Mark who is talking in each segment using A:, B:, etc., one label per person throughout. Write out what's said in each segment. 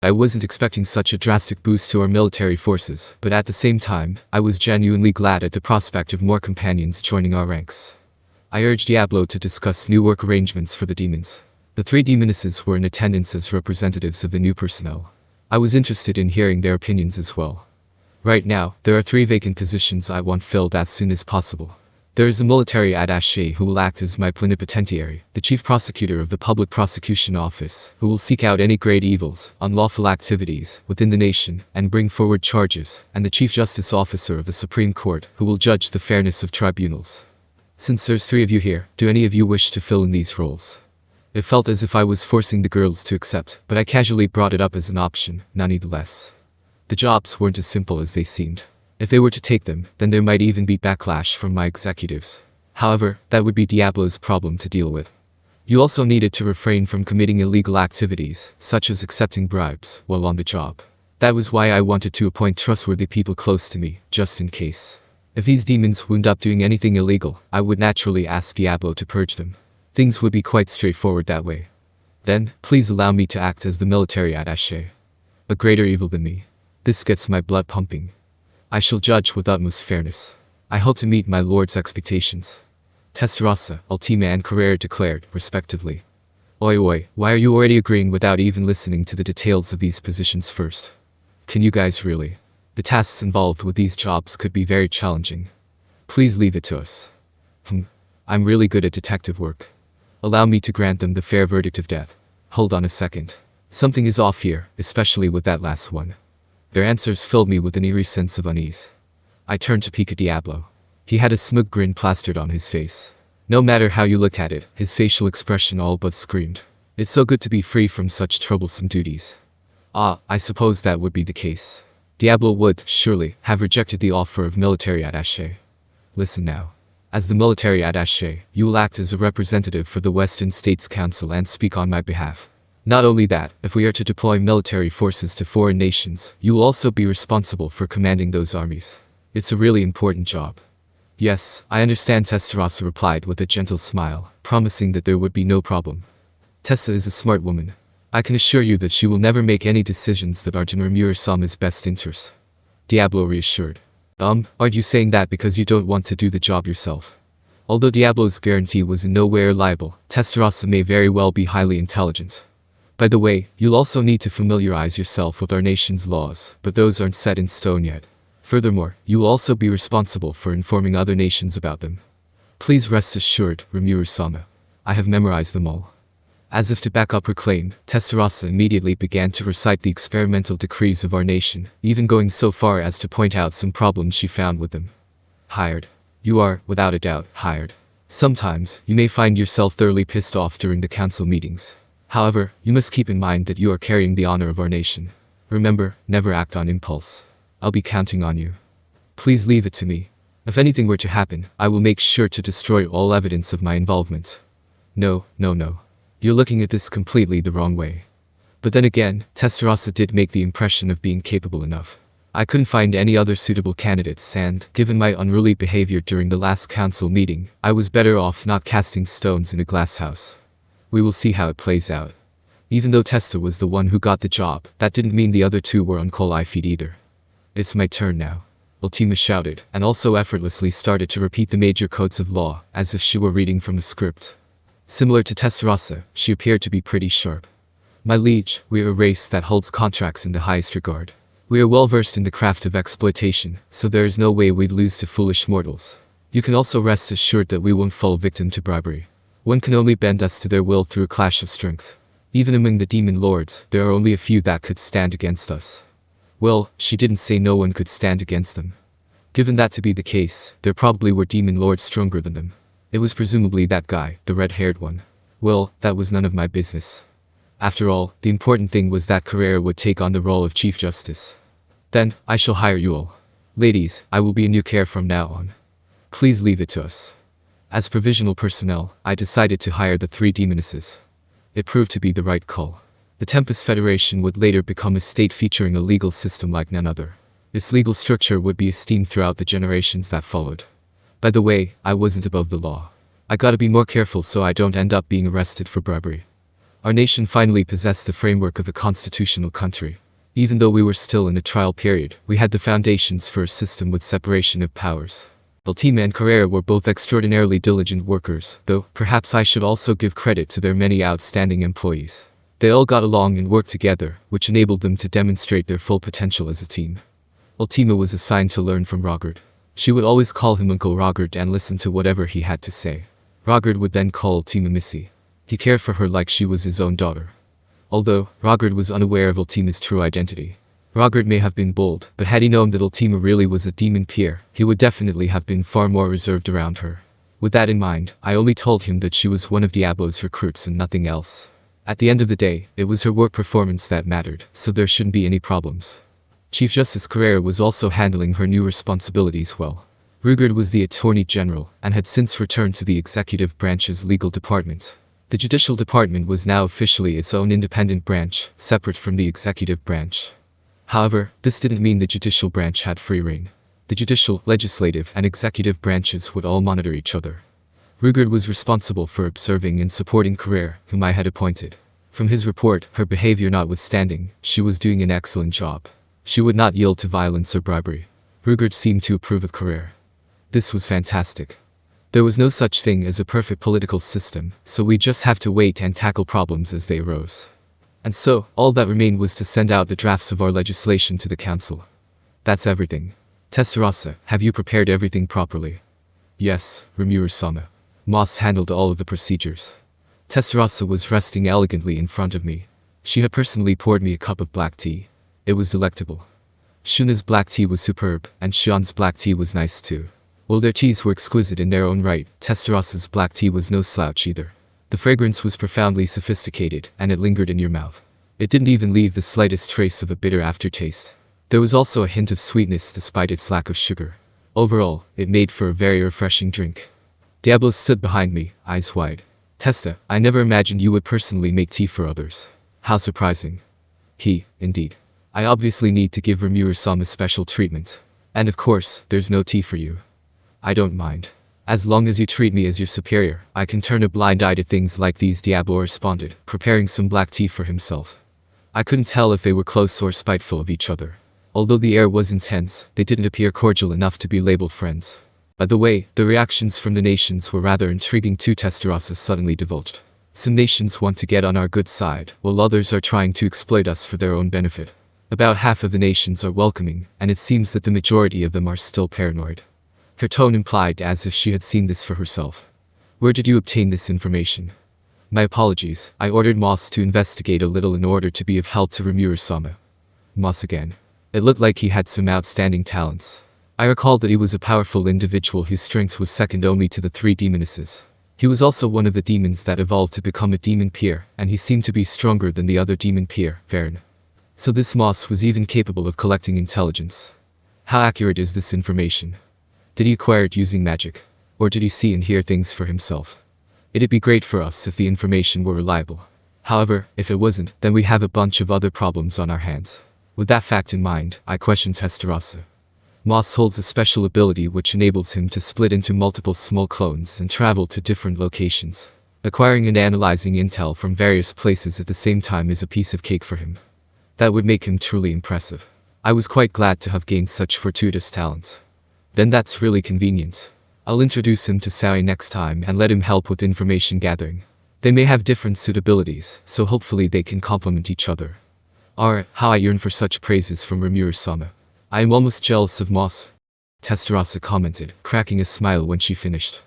A: I wasn't expecting such a drastic boost to our military forces, but at the same time, I was genuinely glad at the prospect of more companions joining our ranks. I urged Diablo to discuss new work arrangements for the demons. The 3 Demonesses were in attendance as representatives of the new personnel. I was interested in hearing their opinions as well. Right now, there are 3 vacant positions I want filled as soon as possible. There is the military attaché who will act as my plenipotentiary, the chief prosecutor of the public prosecution office, who will seek out any great evils, unlawful activities, within the nation, and bring forward charges, and the chief justice officer of the Supreme Court, who will judge the fairness of tribunals. Since there's 3 of you here, do any of you wish to fill in these roles? It felt as if I was forcing the girls to accept, but I casually brought it up as an option, none the less. The jobs weren't as simple as they seemed. If they were to take them, then there might even be backlash from my executives. However, that would be Diablo's problem to deal with. You also needed to refrain from committing illegal activities, such as accepting bribes, while on the job. That was why I wanted to appoint trustworthy people close to me, just in case. If these demons wound up doing anything illegal, I would naturally ask Diablo to purge them. Things would be quite straightforward that way. Then, please allow me to act as the military attaché. A greater evil than me. This gets my blood pumping. I shall judge with utmost fairness. I hope to meet my lord's expectations. Testarossa, Ultima and Carrera declared, respectively. Oi, why are you already agreeing without even listening to the details of these positions first? Can you guys really? The tasks involved with these jobs could be very challenging. Please leave it to us. I'm really good at detective work. Allow me to grant them the fair verdict of death. Hold on a second. Something is off here, especially with that last one. Their answers filled me with an eerie sense of unease. I turned to peek at Diablo. He had a smug grin plastered on his face. No matter how you looked at it, his facial expression all but screamed. It's so good to be free from such troublesome duties. I suppose that would be the case. Diablo would, surely, have rejected the offer of military attaché. Listen now. As the military attaché, you will act as a representative for the Western States Council and speak on my behalf. Not only that, if we are to deploy military forces to foreign nations, you will also be responsible for commanding those armies. It's a really important job. Yes, I understand, Testarossa replied with a gentle smile, promising that there would be no problem. Tessa is a smart woman. I can assure you that she will never make any decisions that aren't in Rimuru-sama's best interest. Diablo reassured. Aren't you saying that because you don't want to do the job yourself? Although Diablo's guarantee was in no way reliable, Testarossa may very well be highly intelligent. By the way, you'll also need to familiarize yourself with our nation's laws, but those aren't set in stone yet. Furthermore, you will also be responsible for informing other nations about them. Please rest assured, Rimuru-sama. I have memorized them all. As if to back up her claim, Testarossa immediately began to recite the experimental decrees of our nation, even going so far as to point out some problems she found with them. Hired. You are, without a doubt, hired. Sometimes, you may find yourself thoroughly pissed off during the council meetings. However, you must keep in mind that you are carrying the honor of our nation. Remember, never act on impulse. I'll be counting on you. Please leave it to me. If anything were to happen, I will make sure to destroy all evidence of my involvement. No. You're looking at this completely the wrong way. But then again, Testarossa did make the impression of being capable enough. I couldn't find any other suitable candidates and, given my unruly behavior during the last council meeting, I was better off not casting stones in a glass house. We will see how it plays out. Even though Testa was the one who got the job, that didn't mean the other 2 were on cold feet either. It's my turn now. Ultima shouted, and also effortlessly started to repeat the major codes of law, as if she were reading from a script. Similar to Testarossa, she appeared to be pretty sharp. My liege, we are a race that holds contracts in the highest regard. We are well versed in the craft of exploitation, so there is no way we'd lose to foolish mortals. You can also rest assured that we won't fall victim to bribery. One can only bend us to their will through a clash of strength. Even among the demon lords, there are only a few that could stand against us. Well, she didn't say no one could stand against them. Given that to be the case, there probably were demon lords stronger than them. It was presumably that guy, the red-haired one. Well, that was none of my business. After all, the important thing was that Carrera would take on the role of Chief Justice. Then, I shall hire you all. Ladies, I will be in your care from now on. Please leave it to us. As provisional personnel, I decided to hire the 3 Demonesses. It proved to be the right call. The Tempest Federation would later become a state featuring a legal system like none other. Its legal structure would be esteemed throughout the generations that followed. By the way, I wasn't above the law. I gotta be more careful so I don't end up being arrested for bribery. Our nation finally possessed the framework of a constitutional country. Even though we were still in a trial period, we had the foundations for a system with separation of powers. Ultima and Carrera were both extraordinarily diligent workers, though perhaps I should also give credit to their many outstanding employees. They all got along and worked together, which enabled them to demonstrate their full potential as a team. Ultima was assigned to learn from Rogard. She would always call him Uncle Rogard and listen to whatever he had to say. Rogard would then call Ultima Missy. He cared for her like she was his own daughter. Although Rogard was unaware of Ultima's true identity. Rogard may have been bold, but had he known that Ultima really was a demon peer, he would definitely have been far more reserved around her. With that in mind, I only told him that she was one of Diablo's recruits and nothing else. At the end of the day, it was her work performance that mattered, so there shouldn't be any problems. Chief Justice Carrera was also handling her new responsibilities well. Rogard was the Attorney General, and had since returned to the executive branch's legal department. The judicial department was now officially its own independent branch, separate from the executive branch. However, this didn't mean the judicial branch had free rein. The judicial, legislative, and executive branches would all monitor each other. Rogard was responsible for observing and supporting Carrera, whom I had appointed. From his report, her behavior notwithstanding, she was doing an excellent job. She would not yield to violence or bribery. Rogard seemed to approve of Carrera. This was fantastic. There was no such thing as a perfect political system, so we just have to wait and tackle problems as they arose. And so, all that remained was to send out the drafts of our legislation to the council. That's everything. Testarossa, have you prepared everything properly? Yes, Rimuru-sama. Moss handled all of the procedures. Testarossa was resting elegantly in front of me. She had personally poured me a cup of black tea. It was delectable. Shuna's black tea was superb, and Xian's black tea was nice too. While their teas were exquisite in their own right, Testarossa's black tea was no slouch either. The fragrance was profoundly sophisticated, and it lingered in your mouth. It didn't even leave the slightest trace of a bitter aftertaste. There was also a hint of sweetness despite its lack of sugar. Overall, it made for a very refreshing drink. Diablo stood behind me, eyes wide. Testa, I never imagined you would personally make tea for others. How surprising. Indeed. I obviously need to give Rimuru-sama special treatment. And of course, there's no tea for you. I don't mind. As long as you treat me as your superior, I can turn a blind eye to things like these, Diablo responded, preparing some black tea for himself. I couldn't tell if they were close or spiteful of each other. Although the air was intense, they didn't appear cordial enough to be labeled friends. By the way, the reactions from the nations were rather intriguing too, Testarossa suddenly divulged. Some nations want to get on our good side, while others are trying to exploit us for their own benefit. About half of the nations are welcoming, and it seems that the majority of them are still paranoid. Her tone implied as if she had seen this for herself. Where did you obtain this information? My apologies, I ordered Moss to investigate a little in order to be of help to Rimuru-sama. Moss again. It looked like he had some outstanding talents. I recalled that he was a powerful individual whose strength was second only to the 3 Demonesses. He was also one of the demons that evolved to become a demon peer, and he seemed to be stronger than the other demon peer, Varen. So this Moss was even capable of collecting intelligence. How accurate is this information? Did he acquire it using magic? Or did he see and hear things for himself? It'd be great for us if the information were reliable. However, if it wasn't, then we have a bunch of other problems on our hands. With that fact in mind, I questioned Testarossa. Moss holds a special ability which enables him to split into multiple small clones and travel to different locations. Acquiring and analyzing intel from various places at the same time is a piece of cake for him. That would make him truly impressive. I was quite glad to have gained such fortuitous talent. Then that's really convenient. I'll introduce him to Sai next time and let him help with information gathering. They may have different suitabilities, so hopefully they can complement each other. How I yearn for such praises from Rimuru-sama. I am almost jealous of Moss. Testarossa commented, cracking a smile when she finished.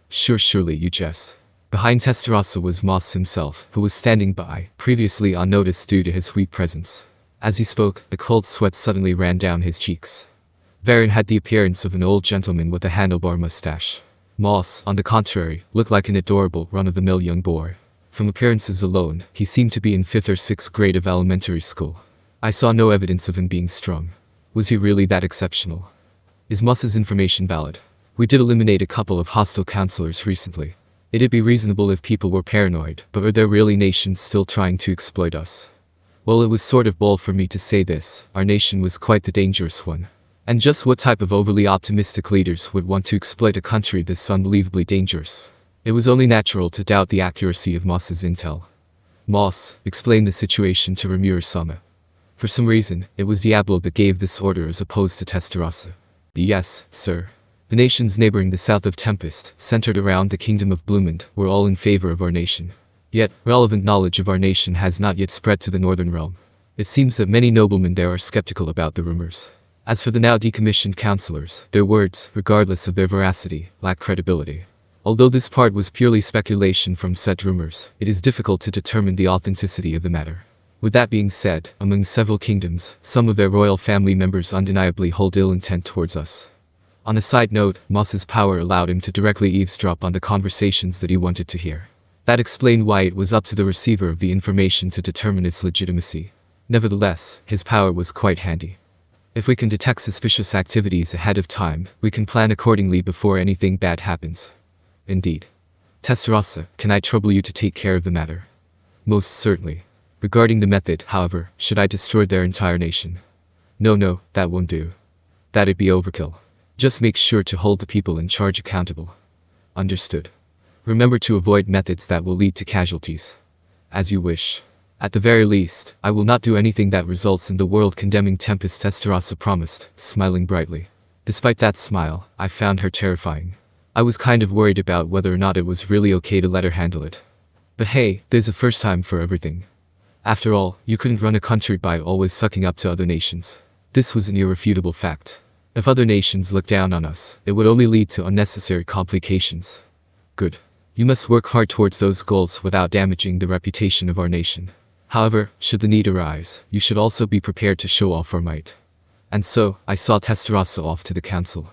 A: Surely you jest. Behind Testarossa was Moss himself, who was standing by, previously unnoticed due to his weak presence. As he spoke, a cold sweat suddenly ran down his cheeks. Varen had the appearance of an old gentleman with a handlebar mustache. Moss, on the contrary, looked like an adorable, run-of-the-mill young boy. From appearances alone, he seemed to be in 5th or 6th grade of elementary school. I saw no evidence of him being strong. Was he really that exceptional? Is Moss's information valid? We did eliminate a couple of hostile counselors recently. It'd be reasonable if people were paranoid, but are there really nations still trying to exploit us? Well, it was sort of bold for me to say this. Our nation was quite the dangerous one. And just what type of overly optimistic leaders would want to exploit a country this unbelievably dangerous? It was only natural to doubt the accuracy of Moss's intel. Moss, explained the situation to Rimuru-sama. For some reason, it was Diablo that gave this order as opposed to Testarossa. Yes, sir. The nations neighboring the south of Tempest, centered around the kingdom of Bloomond, were all in favor of our nation. Yet, relevant knowledge of our nation has not yet spread to the northern realm. It seems that many noblemen there are skeptical about the rumors. As for the now decommissioned councillors, their words, regardless of their veracity, lack credibility. Although this part was purely speculation from said rumors, it is difficult to determine the authenticity of the matter. With that being said, among several kingdoms, some of their royal family members undeniably hold ill intent towards us. On a side note, Moss's power allowed him to directly eavesdrop on the conversations that he wanted to hear. That explained why it was up to the receiver of the information to determine its legitimacy. Nevertheless, his power was quite handy. If we can detect suspicious activities ahead of time, we can plan accordingly before anything bad happens. Indeed. Testarossa, can I trouble you to take care of the matter? Most certainly. Regarding the method, however, should I destroy their entire nation? No, that won't do. That'd be overkill. Just make sure to hold the people in charge accountable. Understood. Remember to avoid methods that will lead to casualties. As you wish. At the very least, I will not do anything that results in the world condemning Tempest, Testarossa promised, smiling brightly. Despite that smile, I found her terrifying. I was kind of worried about whether or not it was really okay to let her handle it. But hey, there's a first time for everything. After all, you couldn't run a country by always sucking up to other nations. This was an irrefutable fact. If other nations look down on us, it would only lead to unnecessary complications. Good. You must work hard towards those goals without damaging the reputation of our nation. However, should the need arise, you should also be prepared to show off our might. And so, I saw Testarossa off to the council.